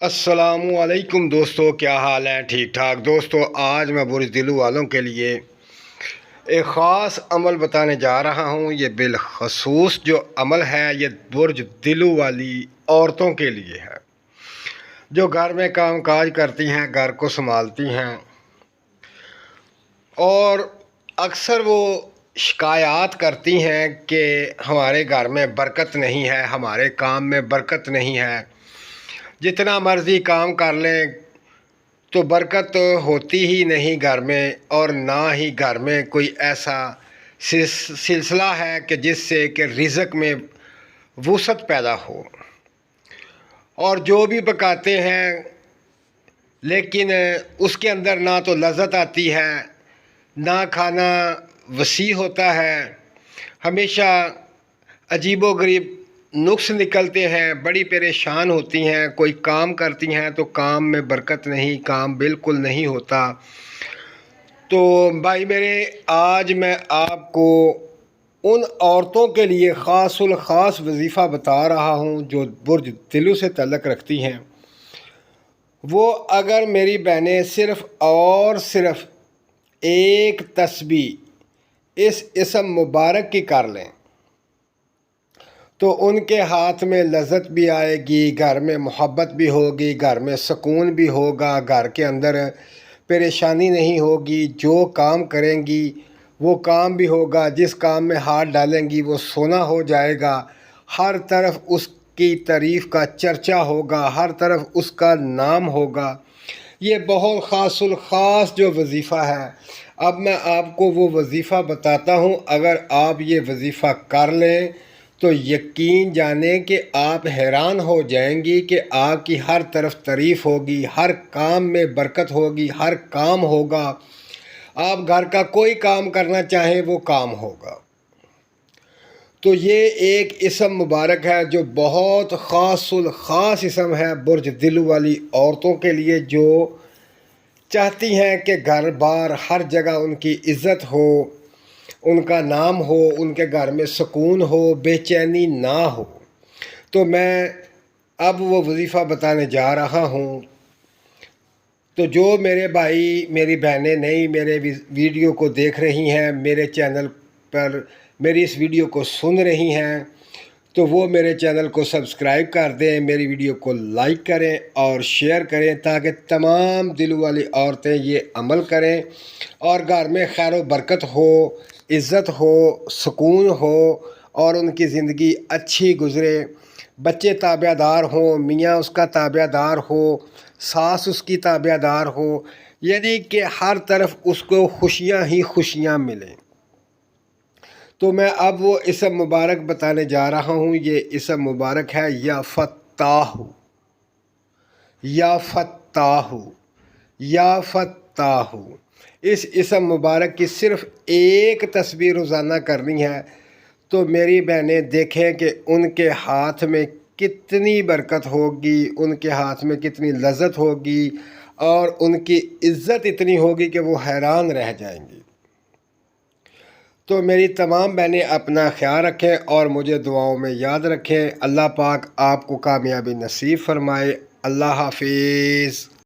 السلام علیکم دوستو، کیا حال ہے؟ ٹھیک ٹھاک دوستو۔ آج میں برج دلو والوں کے لیے ایک خاص عمل بتانے جا رہا ہوں۔ یہ بالخصوص جو عمل ہے یہ برج دلو والی عورتوں کے لیے ہے جو گھر میں کام کاج کرتی ہیں، گھر کو سنبھالتی ہیں، اور اکثر وہ شکایات کرتی ہیں کہ ہمارے گھر میں برکت نہیں ہے، ہمارے کام میں برکت نہیں ہے، جتنا مرضی کام کر لیں تو برکت ہوتی ہی نہیں گھر میں، اور نہ ہی گھر میں کوئی ایسا سلسلہ ہے کہ جس سے کہ رزق میں وسعت پیدا ہو، اور جو بھی پکاتے ہیں لیکن اس کے اندر نہ تو لذت آتی ہے، نہ کھانا وسیع ہوتا ہے، ہمیشہ عجیب و غریب نقص نکلتے ہیں، بڑی پریشان ہوتی ہیں، کوئی کام کرتی ہیں تو کام میں برکت نہیں، کام بالکل نہیں ہوتا۔ تو بھائی میرے، آج میں آپ کو ان عورتوں کے لیے خاص الخاص وظیفہ بتا رہا ہوں جو برج دلو سے تعلق رکھتی ہیں۔ وہ اگر میری بہنیں صرف اور صرف ایک تسبیح اس اسم مبارک کی کر لیں تو ان کے ہاتھ میں لذت بھی آئے گی، گھر میں محبت بھی ہوگی، گھر میں سکون بھی ہوگا، گھر کے اندر پریشانی نہیں ہوگی، جو کام کریں گی وہ کام بھی ہوگا، جس کام میں ہاتھ ڈالیں گی وہ سونا ہو جائے گا، ہر طرف اس کی تعریف کا چرچا ہوگا، ہر طرف اس کا نام ہوگا۔ یہ بہت خاص الخاص جو وظیفہ ہے، اب میں آپ کو وہ وظیفہ بتاتا ہوں۔ اگر آپ یہ وظیفہ کر لیں تو یقین جانیں کہ آپ حیران ہو جائیں گی کہ آپ کی ہر طرف تعریف ہوگی، ہر کام میں برکت ہوگی، ہر کام ہوگا، آپ گھر کا کوئی کام کرنا چاہیں وہ کام ہوگا۔ تو یہ ایک اسم مبارک ہے جو بہت خاص الخاص اسم ہے برج دلو والی عورتوں کے لیے، جو چاہتی ہیں کہ گھر بار ہر جگہ ان کی عزت ہو، ان کا نام ہو، ان کے گھر میں سکون ہو، بے چینی نہ ہو۔ تو میں اب وہ وظیفہ بتانے جا رہا ہوں۔ تو جو میرے بھائی میری بہنیں نئی میرے ویڈیو کو دیکھ رہی ہیں، میرے چینل پر میری اس ویڈیو کو سن رہی ہیں، تو وہ میرے چینل کو سبسکرائب کر دیں، میری ویڈیو کو لائک کریں اور شیئر کریں تاکہ تمام دلوں والی عورتیں یہ عمل کریں اور گھر میں خیر و برکت ہو، عزت ہو، سکون ہو، اور ان کی زندگی اچھی گزرے، بچے تابع دار ہوں، میاں اس کا تابع دار ہو، ساس اس کی تابع دار ہو، یعنی کہ ہر طرف اس کو خوشیاں ہی خوشیاں ملیں۔ تو میں اب وہ اسم مبارک بتانے جا رہا ہوں۔ یہ اسم مبارک ہے یا فتاح، یا فتاح، یا فتاح۔ اس اسم مبارک کی صرف ایک تسبیح روزانہ کرنی ہے تو میری بہنیں دیکھیں کہ ان کے ہاتھ میں کتنی برکت ہوگی، ان کے ہاتھ میں کتنی لذت ہوگی، اور ان کی عزت اتنی ہوگی کہ وہ حیران رہ جائیں گی۔ تو میری تمام بہنیں اپنا خیال رکھیں اور مجھے دعاؤں میں یاد رکھیں۔ اللہ پاک آپ کو کامیابی نصیب فرمائے۔ اللہ حافظ۔